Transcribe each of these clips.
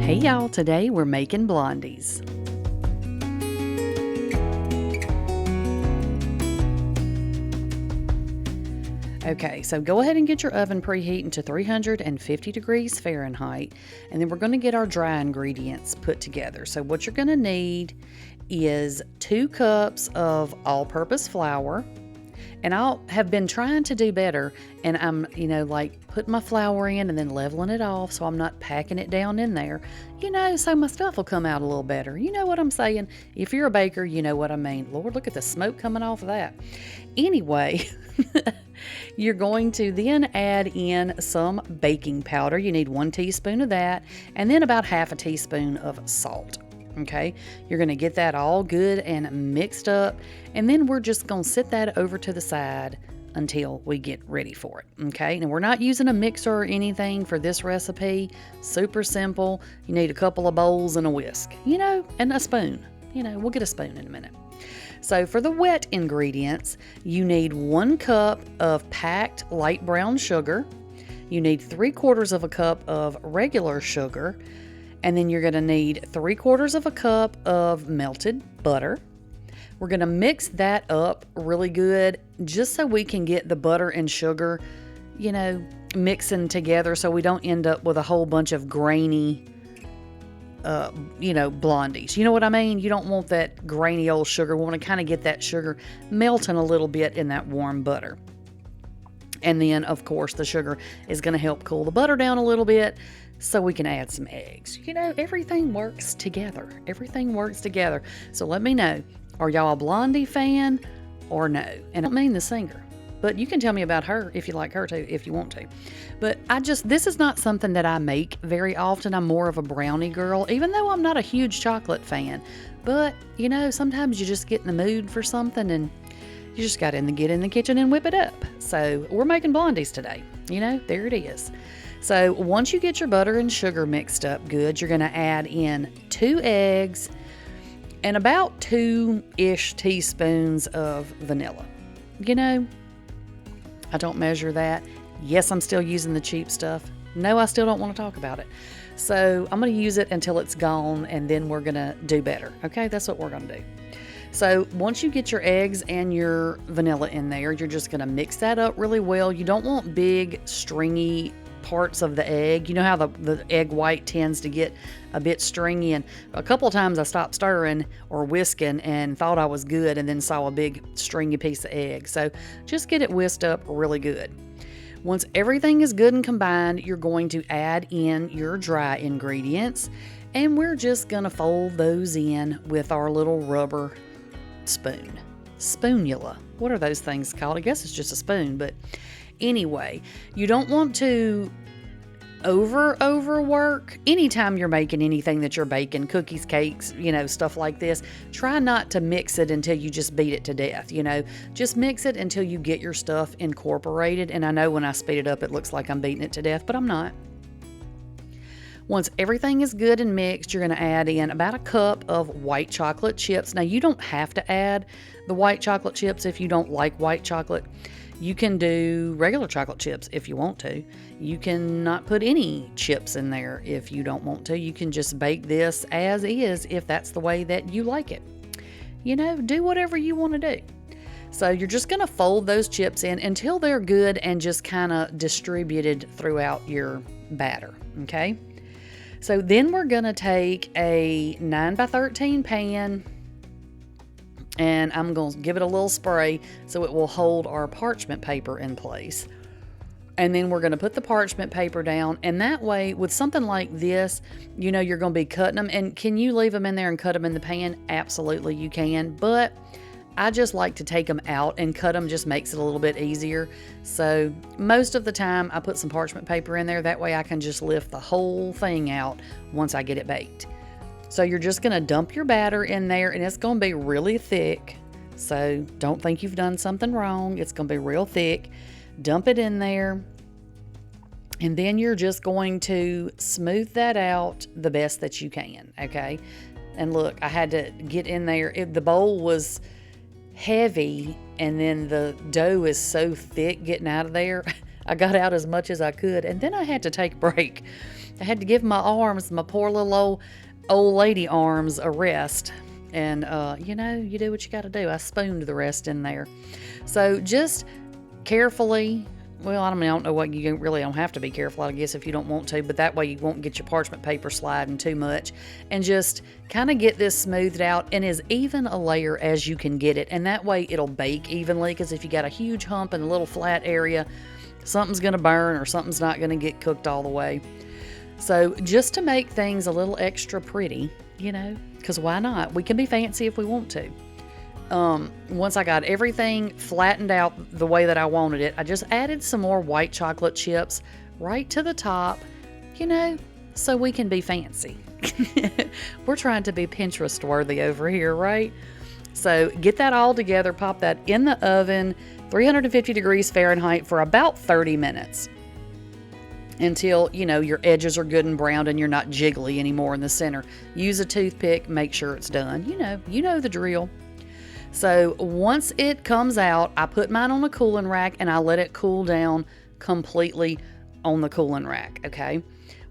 Hey y'all, today we're making blondies. Okay, so go ahead and get your oven preheating to 350 degrees Fahrenheit, and then we're going to get our dry ingredients put together. So what you're going to need is 2 cups of all-purpose flour. And I have been trying to do better, and I'm, like putting my flour in and then leveling it off so I'm not packing it down in there, so my stuff will come out a little better. You know what I'm saying? If you're a baker, you know what I mean. Lord, look at the smoke coming off of that. Anyway, you're going to then add in some baking powder. You need 1 teaspoon of that, and then about half a teaspoon of salt. Okay, you're going to get that all good and mixed up, and then we're just going to set that over to the side until we get ready for it. Okay, and we're not using a mixer or anything for this recipe. Super simple. You need a couple of bowls and a whisk, and a spoon. We'll get a spoon in a minute. So for the wet ingredients, you need 1 cup of packed light brown sugar. You need 3/4 of a cup of regular sugar. And then you're going to need 3/4 of a cup of melted butter. We're going to mix that up really good just so we can get the butter and sugar, mixing together so we don't end up with a whole bunch of grainy, blondies. You know what I mean? You don't want that grainy old sugar. We want to kind of get that sugar melting a little bit in that warm butter. And then, of course, the sugar is going to help cool the butter down a little bit so we can add some eggs. Everything works together. Everything works together. So let me know, are y'all a Blondie fan or no? And I don't mean the singer, but you can tell me about her if you like her too, if you want to. But this is not something that I make very often. I'm more of a brownie girl, even though I'm not a huge chocolate fan. But, sometimes you just get in the mood for something and you just got to get in the kitchen and whip it up. So we're making blondies today. There it is. So once you get your butter and sugar mixed up good, you're going to add in 2 eggs and about 2-ish teaspoons of vanilla. I don't measure that. Yes, I'm still using the cheap stuff. No, I still don't want to talk about it. So I'm going to use it until it's gone, and then we're going to do better. Okay, that's what we're going to do. So once you get your eggs and your vanilla in there, you're just going to mix that up really well. You don't want big, stringy parts of the egg. You know how the egg white tends to get a bit stringy, and a couple of times I stopped stirring or whisking and thought I was good and then saw a big stringy piece of egg. So just get it whisked up really good. Once everything is good and combined, you're going to add in your dry ingredients, and we're just going to fold those in with our little rubber spoon. Spoonula. What are those things called? I guess it's just a spoon, but anyway, you don't want to overwork. Anytime you're making anything that you're baking, cookies, cakes, stuff like this, try not to mix it until you just beat it to death. Just mix it until you get your stuff incorporated. And I know when I speed it up, it looks like I'm beating it to death, but I'm not. Once everything is good and mixed, you're going to add in about 1 cup of white chocolate chips. Now, you don't have to add the white chocolate chips if you don't like white chocolate. You can do regular chocolate chips if you want to. You can not put any chips in there if you don't want to. You can just bake this as is if that's the way that you like it. Do whatever you want to do. So you're just going to fold those chips in until they're good and just kind of distributed throughout your batter, okay? So then we're going to take a 9x13 pan, and I'm going to give it a little spray so it will hold our parchment paper in place. And then we're going to put the parchment paper down, and that way, with something like this, you're going to be cutting them. And can you leave them in there and cut them in the pan? Absolutely, you can. But I just like to take them out and cut them, just makes it a little bit easier. So most of the time, I put some parchment paper in there. That way I can just lift the whole thing out once I get it baked. So you're just going to dump your batter in there, and it's going to be really thick. So don't think you've done something wrong. It's going to be real thick. Dump it in there, and then you're just going to smooth that out the best that you can, okay? And look, I had to get in there. The bowl was heavy, and then the dough is so thick getting out of there. I got out as much as I could, and then I had to take a break. I had to give my arms, my poor little old lady arms, a rest. And, you know, you do what you got to do. I spooned the rest in there. So just carefully, well, I don't know what, you really don't have to be careful, I guess, if you don't want to, but that way you won't get your parchment paper sliding too much. And just kind of get this smoothed out and as even a layer as you can get it. And that way it'll bake evenly, because if you got a huge hump and a little flat area, something's going to burn or something's not going to get cooked all the way. So just to make things a little extra pretty, you know, because why not? We can be fancy if we want to. Once I got everything flattened out the way that I wanted it, I just added some more white chocolate chips right to the top, you know, so we can be fancy. We're trying to be Pinterest worthy over here, right? So get that all together, pop that in the oven, 350 degrees Fahrenheit for about 30 minutes. Until, you know, your edges are good and browned and you're not jiggly anymore in the center. Use a toothpick, make sure it's done. You know the drill. So once it comes out, I put mine on a cooling rack and I let it cool down completely on the cooling rack, okay?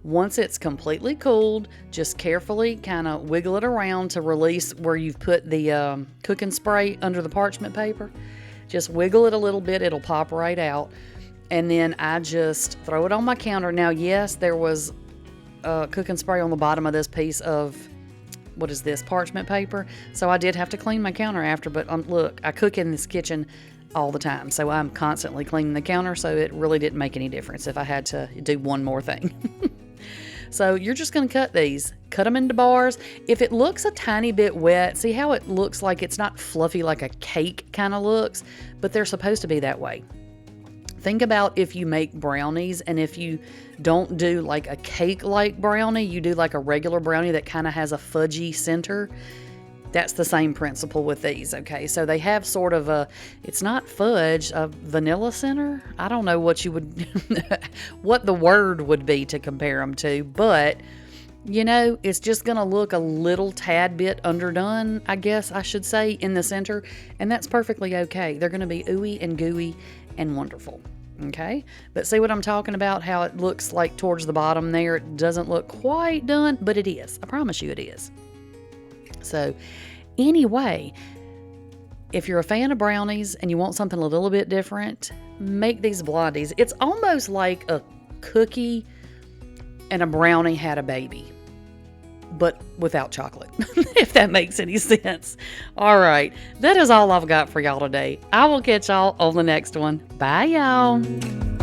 Once it's completely cooled, just carefully kind of wiggle it around to release where you've put the cooking spray under the parchment paper. Just wiggle it a little bit, it'll pop right out. And then I just throw it on my counter. Now, yes, there was cooking spray on the bottom of this piece of, what is this, parchment paper. So I did have to clean my counter after, but look, I cook in this kitchen all the time. So I'm constantly cleaning the counter, so it really didn't make any difference if I had to do one more thing. So you're just going to cut them into bars. If it looks a tiny bit wet, see how it looks like it's not fluffy like a cake kind of looks, but they're supposed to be that way. Think about if you make brownies, and if you don't do like a cake-like brownie, you do like a regular brownie that kind of has a fudgy center. That's the same principle with these, okay? So they have sort of a, it's not fudge, a vanilla center. I don't know what you would, what the word would be to compare them to, but you know, it's just going to look a little tad bit underdone, I guess I should say, in the center, and that's perfectly okay. They're going to be ooey and gooey and wonderful. Okay, but see what I'm talking about, how it looks like towards the bottom there. It doesn't look quite done, but it is. I promise you it is. So anyway, if you're a fan of brownies and you want something a little bit different, make these blondies. It's almost like a cookie and a brownie had a baby, but without chocolate, if that makes any sense. All right, that is all I've got for y'all today. I will catch y'all on the next one. Bye, y'all.